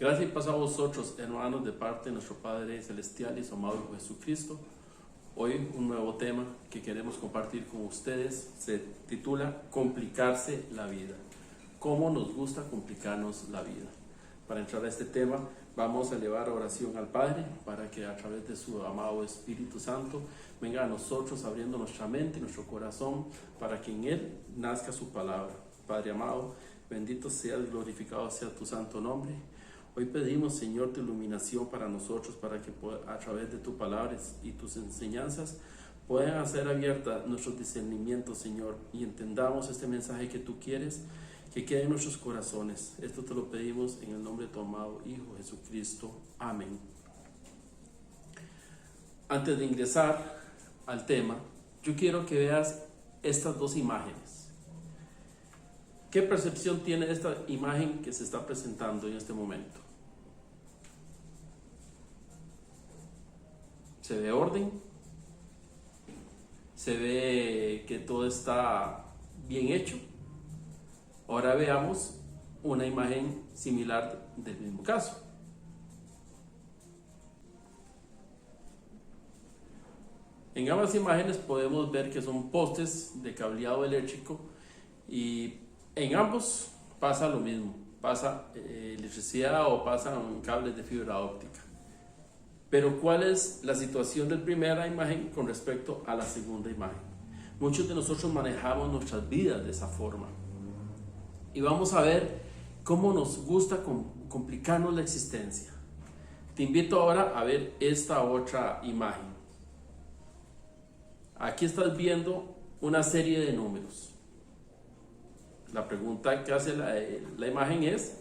Gracias y paz a vosotros, hermanos, de parte de nuestro Padre Celestial y su amado Hijo Jesucristo. Hoy un nuevo tema que queremos compartir con ustedes se titula Complicarse la vida. ¿Cómo nos gusta complicarnos la vida? Para entrar a este tema vamos a elevar oración al Padre para que a través de su amado Espíritu Santo venga a nosotros abriendo nuestra mente y nuestro corazón para que en Él nazca su palabra. Padre amado, bendito seas, glorificado sea tu santo nombre. Hoy pedimos, Señor, tu iluminación para nosotros, para que a través de tus palabras y tus enseñanzas puedan hacer abiertas nuestros discernimientos, Señor, y entendamos este mensaje que tú quieres que quede en nuestros corazones. Esto te lo pedimos en el nombre de tu amado Hijo Jesucristo. Amén. Antes de ingresar al tema, yo quiero que veas estas dos imágenes. ¿Qué percepción tiene esta imagen que se está presentando en este momento? ¿Se ve orden? ¿Se ve que todo está bien hecho? Ahora veamos una imagen similar del mismo caso. En ambas imágenes podemos ver que son postes de cableado eléctrico y en ambos pasa lo mismo, pasa electricidad o pasan cables de fibra óptica. Pero ¿cuál es la situación de la primera imagen con respecto a la segunda imagen? Muchos de nosotros manejamos nuestras vidas de esa forma. Y vamos a ver cómo nos gusta complicarnos la existencia. Te invito ahora a ver esta otra imagen. Aquí estás viendo una serie de números. La pregunta que hace la imagen es,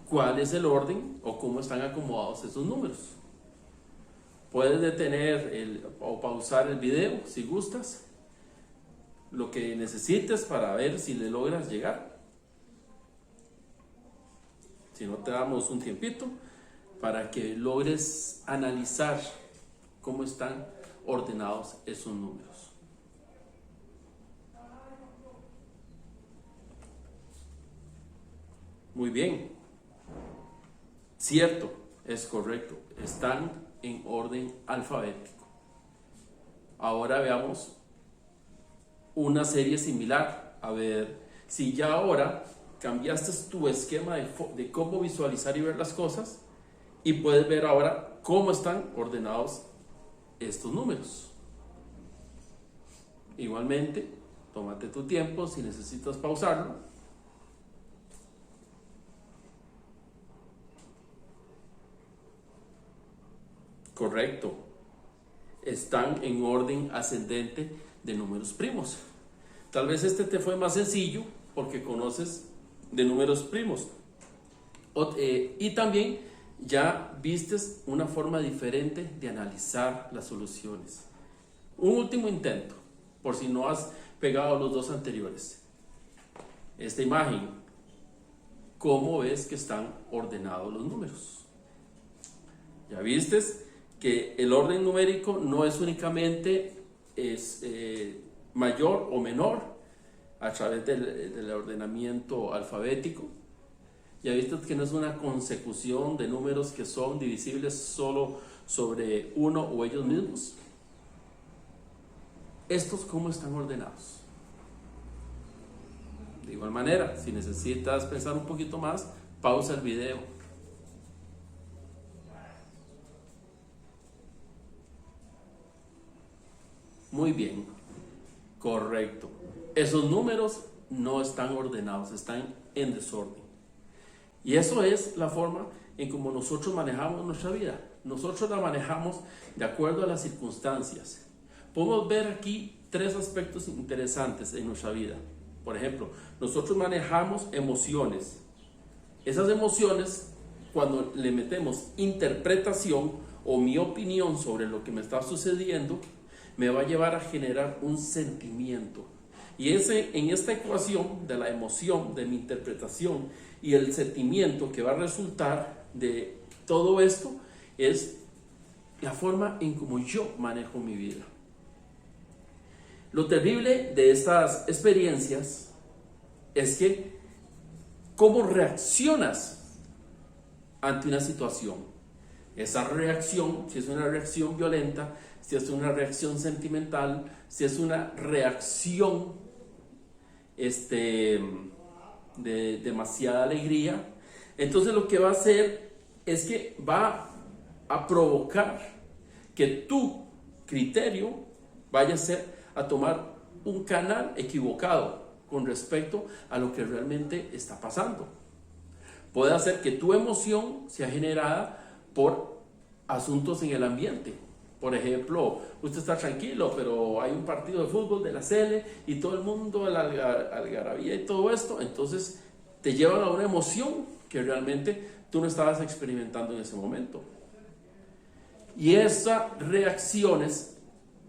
¿cuál es el orden o cómo están acomodados esos números? Puedes detener o pausar el video si gustas, lo que necesites para ver si le logras llegar. Si no, te damos un tiempito para que logres analizar cómo están ordenados esos números. Muy bien, cierto, es correcto, están en orden alfabético. Ahora veamos una serie similar. A ver, si ya ahora cambiaste tu esquema de cómo visualizar y ver las cosas y puedes ver ahora cómo están ordenados estos números. Igualmente, tómate tu tiempo si necesitas pausarlo. Correcto. Están en orden ascendente de números primos. Tal vez este te fue más sencillo porque conoces de números primos. Y también ya vistes una forma diferente de analizar las soluciones. Un último intento, por si no has pegado los dos anteriores. Esta imagen, ¿cómo ves que están ordenados los números? Ya vistes que el orden numérico no es únicamente mayor o menor a través del ordenamiento alfabético. Ya viste que no es una consecución de números que son divisibles solo sobre uno o ellos mismos. ¿Estos cómo están ordenados? De igual manera, si necesitas pensar un poquito más, pausa el video. Muy bien, correcto. Esos números no están ordenados, están en desorden. Y eso es la forma en cómo nosotros manejamos nuestra vida. Nosotros la manejamos de acuerdo a las circunstancias. Podemos ver aquí tres aspectos interesantes en nuestra vida. Por ejemplo, nosotros manejamos emociones. Esas emociones, cuando le metemos interpretación o mi opinión sobre lo que me está sucediendo, me va a llevar a generar un sentimiento. Y en esta ecuación de la emoción, de mi interpretación y el sentimiento que va a resultar de todo esto es la forma en cómo yo manejo mi vida. Lo terrible de estas experiencias es que cómo reaccionas ante una situación. Esa reacción, si es una reacción violenta, si es una reacción sentimental, si es una reacción de demasiada alegría, entonces lo que va a hacer es que va a provocar que tu criterio vaya a tomar un canal equivocado con respecto a lo que realmente está pasando. Puede hacer que tu emoción sea generada por asuntos en el ambiente. Por ejemplo, usted está tranquilo, pero hay un partido de fútbol de la CL y todo el mundo, algarabía y todo esto, entonces te llevan a una emoción que realmente tú no estabas experimentando en ese momento. Y esas reacciones,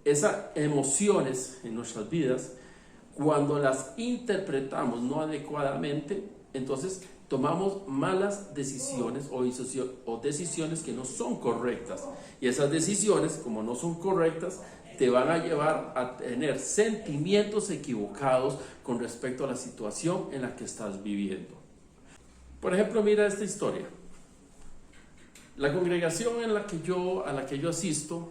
esas emociones en nuestras vidas, cuando las interpretamos no adecuadamente, entonces tomamos malas decisiones o decisiones que no son correctas. Y esas decisiones, como no son correctas, te van a llevar a tener sentimientos equivocados con respecto a la situación en la que estás viviendo. Por ejemplo, mira esta historia. La congregación a la que yo asisto,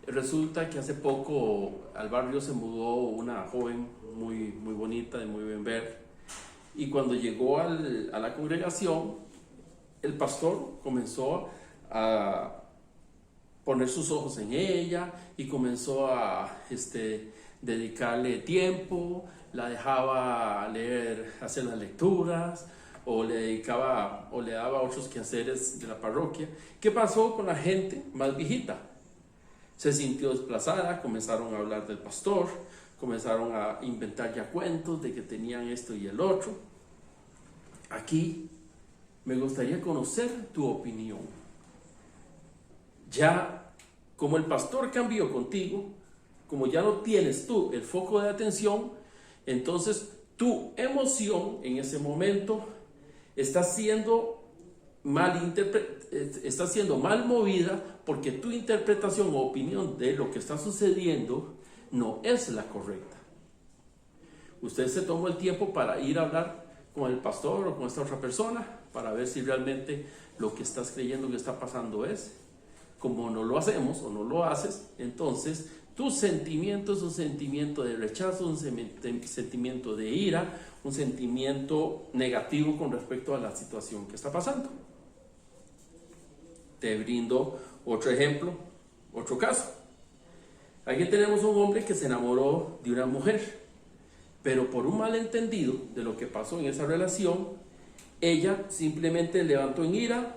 resulta que hace poco al barrio se mudó una joven muy bonita, de muy buen ver. Y cuando llegó a la congregación, el pastor comenzó a poner sus ojos en ella y comenzó a dedicarle tiempo, la dejaba leer, hacer las lecturas, o le daba otros quehaceres de la parroquia. ¿Qué pasó con la gente más viejita? Se sintió desplazada, comenzaron a hablar del pastor, comenzaron a inventar ya cuentos de que tenían esto y el otro. Aquí me gustaría conocer tu opinión. Ya, como el pastor cambió contigo, como ya no tienes tú el foco de atención, entonces tu emoción en ese momento está siendo mal movida, porque tu interpretación o opinión de lo que está sucediendo no es la correcta. Usted se tomó el tiempo para ir a hablar con el pastor o con esta otra persona para ver si realmente lo que estás creyendo que está pasando es. Como no lo hacemos o no lo haces, entonces tu sentimiento es un sentimiento de rechazo, un sentimiento de ira, un sentimiento negativo con respecto a la situación que está pasando. Te brindo otro ejemplo, otro caso. Aquí tenemos un hombre que se enamoró de una mujer, pero por un malentendido de lo que pasó en esa relación, ella simplemente levantó en ira,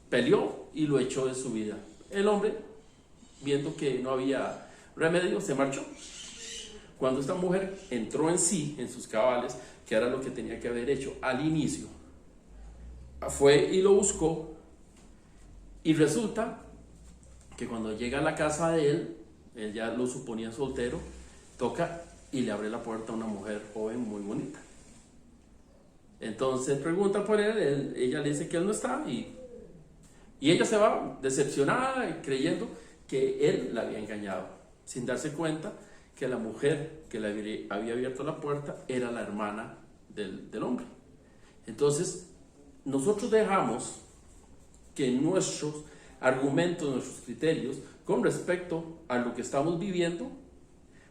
peleó y lo echó de su vida. El hombre, viendo que no había remedio, se marchó. Cuando esta mujer entró en sí, en sus cabales, que era lo que tenía que haber hecho al inicio, fue y lo buscó, y resulta que cuando llega a la casa de él ya lo suponía soltero, toca y le abre la puerta a una mujer joven muy bonita. Entonces pregunta por él, ella le dice que él no está, y ella se va decepcionada, creyendo que él la había engañado, sin darse cuenta que la mujer que le había abierto la puerta era la hermana del hombre. Entonces nosotros dejamos que nuestros argumentos, nuestros criterios con respecto a lo que estamos viviendo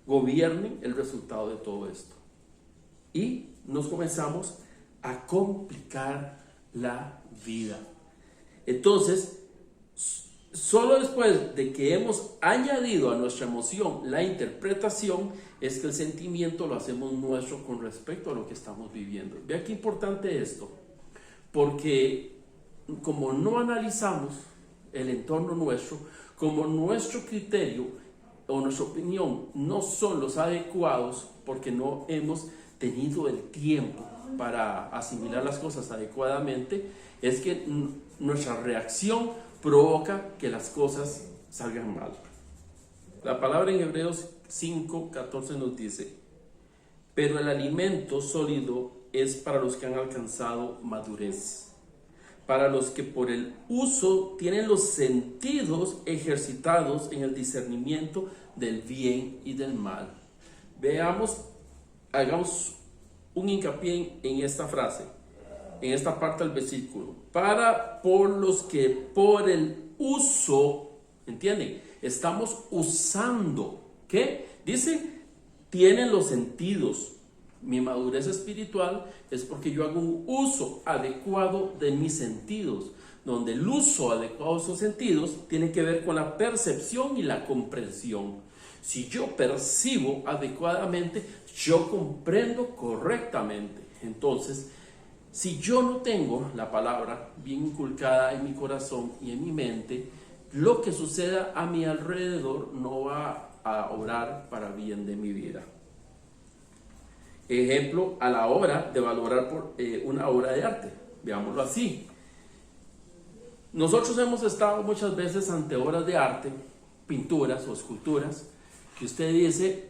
gobiernen el resultado de todo esto, y nos comenzamos a complicar la vida. Entonces, solo después de que hemos añadido a nuestra emoción la interpretación, es que el sentimiento lo hacemos nuestro con respecto a lo que estamos viviendo. Vea qué importante esto, porque como no analizamos el entorno nuestro, como nuestro criterio o nuestra opinión no son los adecuados, porque no hemos tenido el tiempo para asimilar las cosas adecuadamente, es que nuestra reacción provoca que las cosas salgan mal. La palabra en Hebreos 5:14 nos dice: pero el alimento sólido es para los que han alcanzado madurez, para los que por el uso tienen los sentidos ejercitados en el discernimiento del bien y del mal. Hagamos un hincapié en esta frase: en esta parte del versículo, por los que por el uso, ¿entienden? Estamos usando, ¿qué? Dice, tienen los sentidos. Mi madurez espiritual es porque yo hago un uso adecuado de mis sentidos, donde el uso adecuado de esos sentidos tiene que ver con la percepción y la comprensión. Si yo percibo adecuadamente, yo comprendo correctamente. Entonces, si yo no tengo la palabra bien inculcada en mi corazón y en mi mente, lo que suceda a mi alrededor no va a obrar para bien de mi vida. Ejemplo, a la hora de valorar una obra de arte, veámoslo así. Nosotros hemos estado muchas veces ante obras de arte, pinturas o esculturas, que usted dice,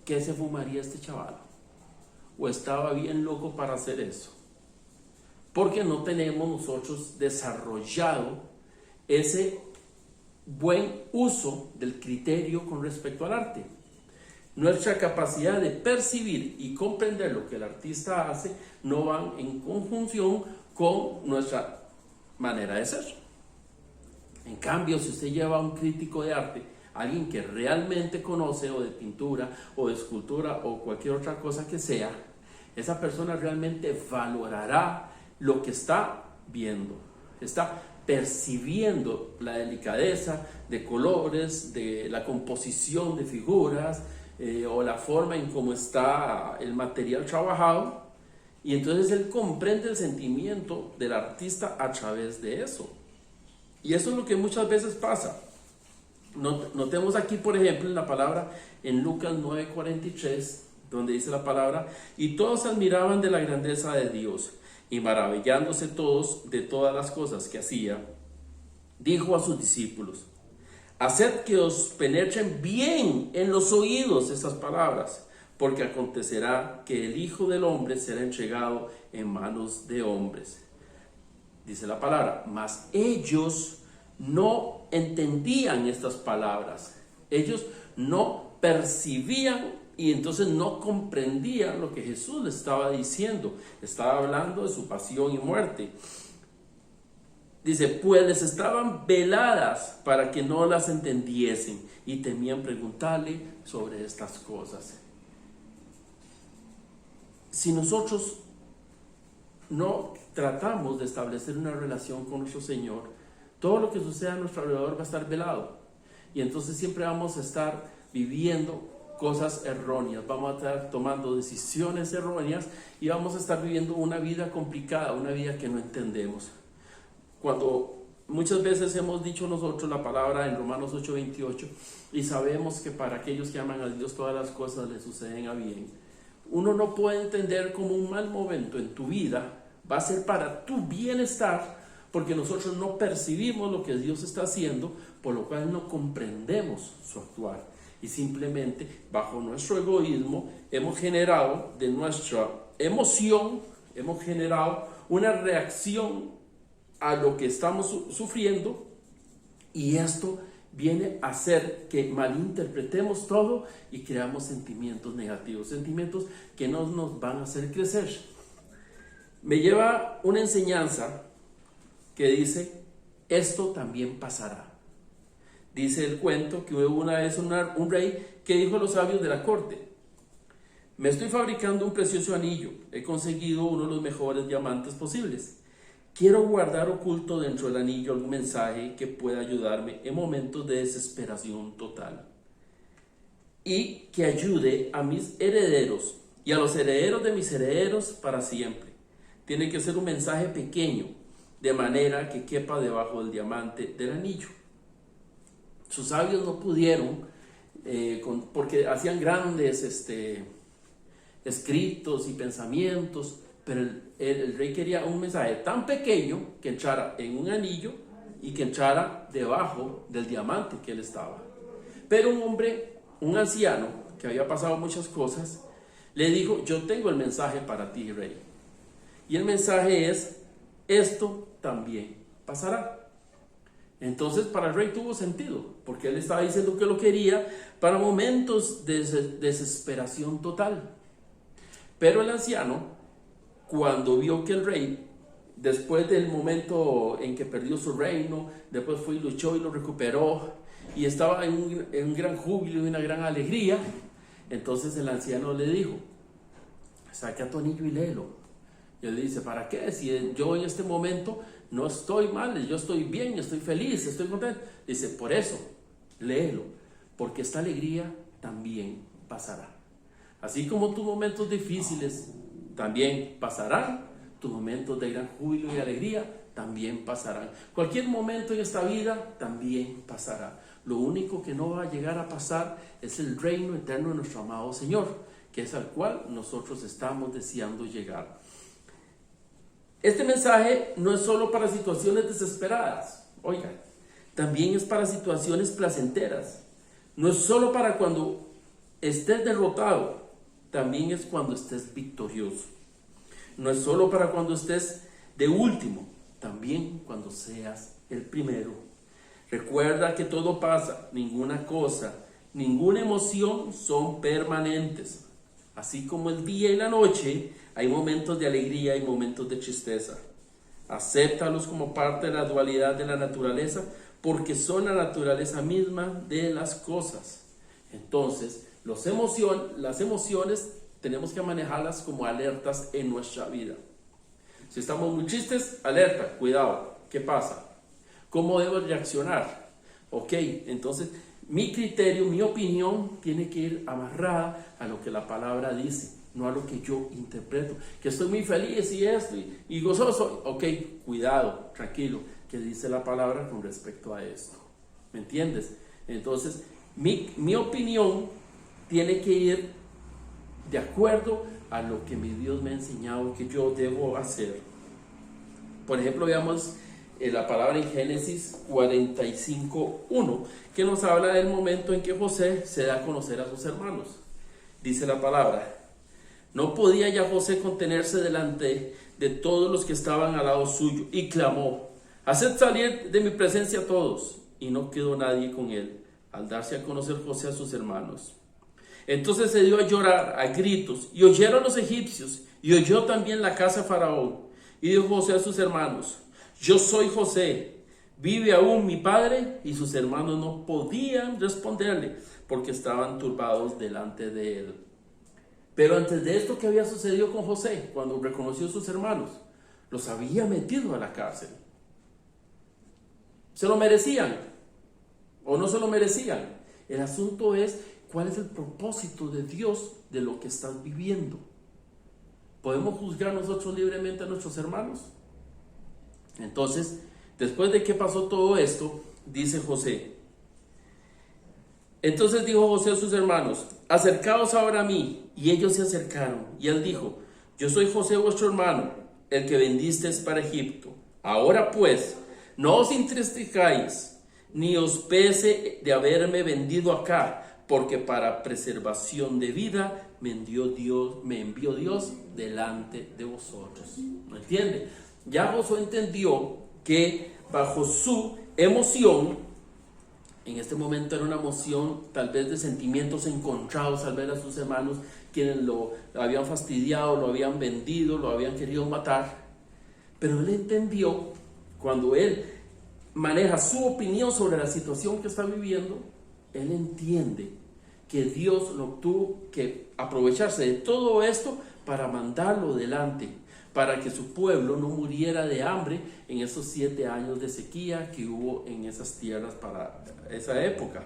¿qué se fumaría este chaval? ¿O estaba bien loco para hacer eso? Porque no tenemos nosotros desarrollado ese buen uso del criterio con respecto al arte. Nuestra capacidad de percibir y comprender lo que el artista hace no van en conjunción con nuestra manera de ser. En cambio, si usted lleva a un crítico de arte, alguien que realmente conoce o de pintura o de escultura o cualquier otra cosa que sea, esa persona realmente valorará lo que está viendo, está percibiendo la delicadeza de colores, de la composición de figuras, o la forma en cómo está el material trabajado, y entonces él comprende el sentimiento del artista a través de eso. Y eso es lo que muchas veces pasa. Notemos aquí, por ejemplo, en la palabra en Lucas 9:43, donde dice la palabra, y todos se admiraban de la grandeza de Dios, y maravillándose todos de todas las cosas que hacía, dijo a sus discípulos, haced que os penetren bien en los oídos estas palabras, porque acontecerá que el Hijo del Hombre será entregado en manos de hombres. Dice la palabra, mas ellos no entendían estas palabras, ellos no percibían y entonces no comprendían lo que Jesús les estaba diciendo. Estaba hablando de su pasión y muerte. Dice, pues les estaban veladas para que no las entendiesen y temían preguntarle sobre estas cosas. Si nosotros no tratamos de establecer una relación con nuestro Señor, todo lo que suceda a nuestro alrededor va a estar velado. Y entonces siempre vamos a estar viviendo cosas erróneas, vamos a estar tomando decisiones erróneas y vamos a estar viviendo una vida complicada, una vida que no entendemos. Cuando muchas veces hemos dicho nosotros la palabra en Romanos 8:28 y sabemos que para aquellos que aman a Dios todas las cosas les suceden a bien, uno no puede entender como un mal momento en tu vida va a ser para tu bienestar, porque nosotros no percibimos lo que Dios está haciendo, por lo cual no comprendemos su actuar y simplemente bajo nuestro egoísmo hemos generado de nuestra emoción, hemos generado una reacción a lo que estamos sufriendo, y esto viene a hacer que malinterpretemos todo y creamos sentimientos negativos, sentimientos que no nos van a hacer crecer. Me lleva una enseñanza que dice, esto también pasará. Dice el cuento que hubo una vez un rey que dijo a los sabios de la corte, me estoy fabricando un precioso anillo, he conseguido uno de los mejores diamantes posibles. Quiero guardar oculto dentro del anillo algún mensaje que pueda ayudarme en momentos de desesperación total y que ayude a mis herederos y a los herederos de mis herederos para siempre. Tiene que ser un mensaje pequeño, de manera que quepa debajo del diamante del anillo. Sus sabios no pudieron, porque hacían grandes escritos y pensamientos, pero el rey quería un mensaje tan pequeño que entrara en un anillo y que entrara debajo del diamante que él estaba. Pero un hombre, un anciano, que había pasado muchas cosas, le dijo, yo tengo el mensaje para ti, rey. Y el mensaje es, esto también pasará. Entonces para el rey tuvo sentido, porque él estaba diciendo que lo quería para momentos de desesperación total. Pero el anciano cuando vio que el rey, después del momento en que perdió su reino, después fue y luchó y lo recuperó, y estaba en un gran júbilo y una gran alegría, entonces el anciano le dijo, saca tu anillo y léelo. Y él dice, ¿para qué? Si yo en este momento no estoy mal, yo estoy bien, estoy feliz, estoy contento. Dice, por eso, léelo, porque esta alegría también pasará. Así como tus momentos difíciles también pasarán, tus momentos de gran júbilo y alegría también pasarán. Cualquier momento en esta vida también pasará. Lo único que no va a llegar a pasar es el reino eterno de nuestro amado Señor, que es al cual nosotros estamos deseando llegar. Este mensaje no es solo para situaciones desesperadas, oigan, también es para situaciones placenteras. No es solo para cuando estés derrotado, también es cuando estés victorioso. No es solo para cuando estés de último, también cuando seas el primero. Recuerda que todo pasa, ninguna cosa, ninguna emoción son permanentes. Así como el día y la noche, hay momentos de alegría y momentos de tristeza. Acéptalos como parte de la dualidad de la naturaleza, porque son la naturaleza misma de las cosas. Entonces, las emociones tenemos que manejarlas como alertas en nuestra vida. Si estamos muy tristes, alerta, cuidado, ¿qué pasa? ¿Cómo debo reaccionar? Ok, entonces mi criterio, mi opinión tiene que ir amarrada a lo que la palabra dice, no a lo que yo interpreto. Que estoy muy feliz y esto y gozoso. Ok, cuidado, tranquilo, ¿qué dice la palabra con respecto a esto? ¿Me entiendes? Entonces, mi opinión tiene que ir de acuerdo a lo que mi Dios me ha enseñado que yo debo hacer. Por ejemplo, veamos la palabra en Génesis 45:1, que nos habla del momento en que José se da a conocer a sus hermanos. Dice la palabra: no podía ya José contenerse delante de todos los que estaban al lado suyo, y clamó: haced salir de mi presencia a todos. Y no quedó nadie con él, al darse a conocer José a sus hermanos. Entonces se dio a llorar a gritos, y oyeron los egipcios, y oyó también la casa de Faraón. Y dijo José a sus hermanos: yo soy José, ¿vive aún mi padre? Y sus hermanos no podían responderle, porque estaban turbados delante de él. Pero antes de esto, ¿qué había sucedido con José? Cuando reconoció a sus hermanos, los había metido a la cárcel. ¿Se lo merecían o no se lo merecían? El asunto es, ¿cuál es el propósito de Dios de lo que estás viviendo? ¿Podemos juzgar nosotros libremente a nuestros hermanos? Entonces, después de que pasó todo esto, dice José: entonces dijo José a sus hermanos: acercaos ahora a mí. Y ellos se acercaron, y él dijo: yo soy José vuestro hermano, el que vendisteis para Egipto. Ahora pues, no os entristezcáis, ni os pese de haberme vendido acá, porque para preservación de vida me envió Dios delante de vosotros. ¿Me entiende? Ya Josué entendió que bajo su emoción, en este momento era una emoción tal vez de sentimientos encontrados al ver a sus hermanos, quienes lo habían fastidiado, lo habían vendido, lo habían querido matar. Pero él entendió, cuando él maneja su opinión sobre la situación que está viviendo, él entiende que Dios lo tuvo que aprovecharse de todo esto para mandarlo delante, para que su pueblo no muriera de hambre en esos 7 años de sequía que hubo en esas tierras para esa época.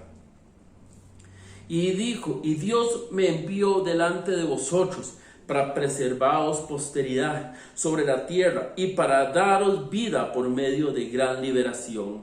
Y dijo: y Dios me envió delante de vosotros para preservaros posteridad sobre la tierra y para daros vida por medio de gran liberación.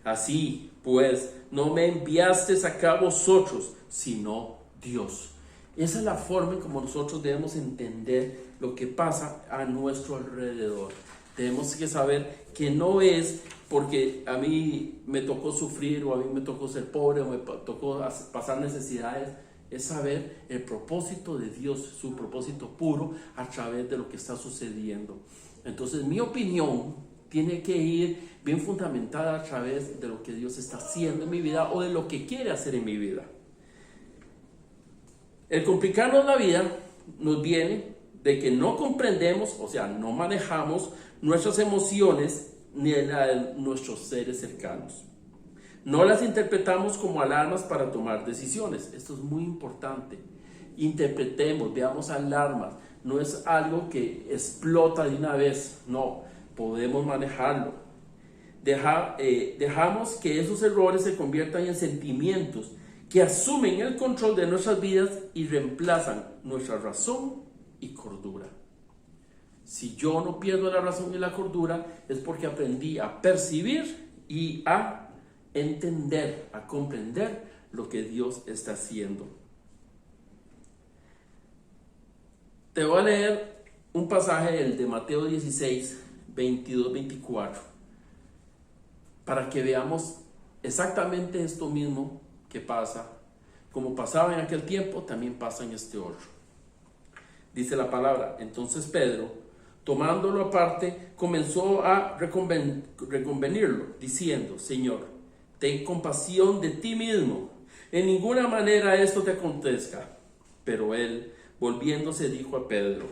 Así pues, no me enviasteis acá vosotros, sino Dios. Esa es la forma en como nosotros debemos entender lo que pasa a nuestro alrededor. Tenemos que saber que no es porque a mí me tocó sufrir, o a mí me tocó ser pobre, o me tocó pasar necesidades. Es saber el propósito de Dios, su propósito puro a través de lo que está sucediendo. Entonces mi opinión tiene que ir bien fundamentada a través de lo que Dios está haciendo en mi vida, o de lo que quiere hacer en mi vida. El complicarnos la vida nos viene de que no comprendemos, o sea, no manejamos nuestras emociones ni la de nuestros seres cercanos. No las interpretamos como alarmas para tomar decisiones. Esto es muy importante. Interpretemos, veamos alarmas. No es algo que explota de una vez. No, podemos manejarlo. Dejamos que esos errores se conviertan en sentimientos que asumen el control de nuestras vidas y reemplazan nuestra razón y cordura. Si yo no pierdo la razón y la cordura, es porque aprendí a percibir y a entender, a comprender lo que Dios está haciendo. Te voy a leer un pasaje de Mateo 16, 22, 24, para que veamos exactamente esto mismo que pasa. Como pasaba en aquel tiempo, también pasa en este otro. Dice la palabra: entonces Pedro, tomándolo aparte, comenzó a reconvenirlo, diciendo: Señor, ten compasión de ti mismo, en ninguna manera esto te acontezca. Pero él, volviéndose, dijo a Pedro: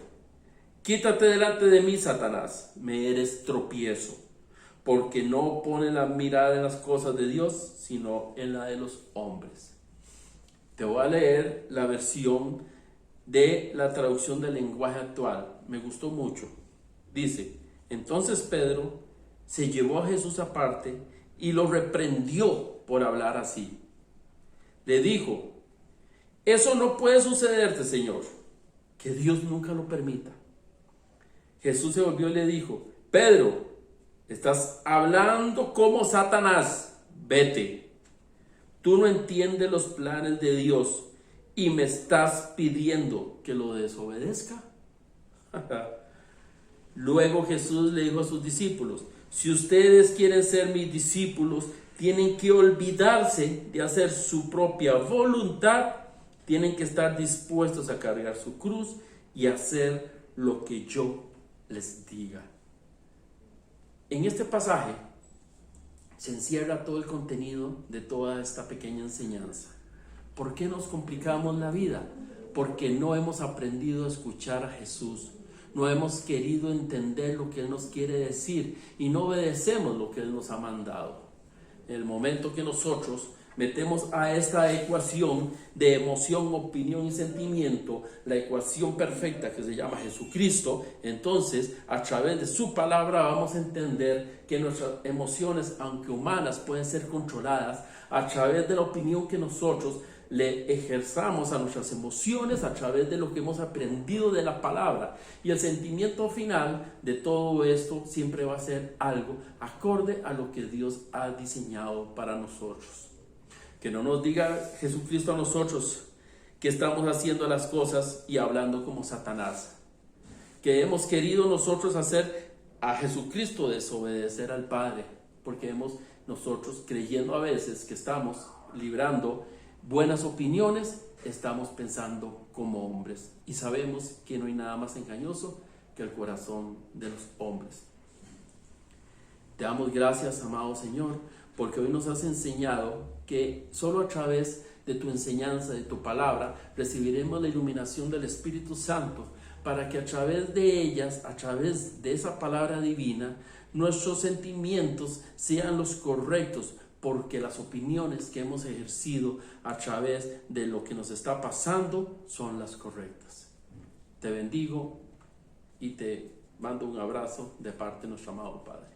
quítate delante de mí, Satanás, me eres tropiezo, porque no pone la mirada en las cosas de Dios, sino en la de los hombres. Te voy a leer la versión de la traducción del lenguaje actual. Me gustó mucho. Dice: entonces Pedro se llevó a Jesús aparte y lo reprendió por hablar así. Le dijo: eso no puede sucederte, Señor, que Dios nunca lo permita. Jesús se volvió y le dijo: Pedro, estás hablando como Satanás, vete. Tú no entiendes los planes de Dios y me estás pidiendo que lo desobedezca. Luego Jesús le dijo a sus discípulos: si ustedes quieren ser mis discípulos, tienen que olvidarse de hacer su propia voluntad, tienen que estar dispuestos a cargar su cruz y hacer lo que yo les diga. En este pasaje se encierra todo el contenido de toda esta pequeña enseñanza. ¿Por qué nos complicamos la vida? Porque no hemos aprendido a escuchar a Jesús. No hemos querido entender lo que Él nos quiere decir y no obedecemos lo que Él nos ha mandado. En el momento que nosotros metemos a esta ecuación de emoción, opinión y sentimiento, la ecuación perfecta que se llama Jesucristo, entonces a través de su palabra vamos a entender que nuestras emociones, aunque humanas, pueden ser controladas a través de la opinión que nosotros le ejerzamos a nuestras emociones, a través de lo que hemos aprendido de la palabra. Y el sentimiento final de todo esto siempre va a ser algo acorde a lo que Dios ha diseñado para nosotros. Que no nos diga Jesucristo a nosotros que estamos haciendo las cosas y hablando como Satanás. Que hemos querido nosotros hacer a Jesucristo desobedecer al Padre. Porque hemos nosotros, creyendo a veces que estamos librando buenas opiniones, estamos pensando como hombres. Y sabemos que no hay nada más engañoso que el corazón de los hombres. Te damos gracias, amado Señor, porque hoy nos has enseñado que solo a través de tu enseñanza, de tu palabra, recibiremos la iluminación del Espíritu Santo, para que a través de ellas, a través de esa palabra divina, nuestros sentimientos sean los correctos, porque las opiniones que hemos ejercido a través de lo que nos está pasando son las correctas. Te bendigo y te mando un abrazo de parte de nuestro amado Padre.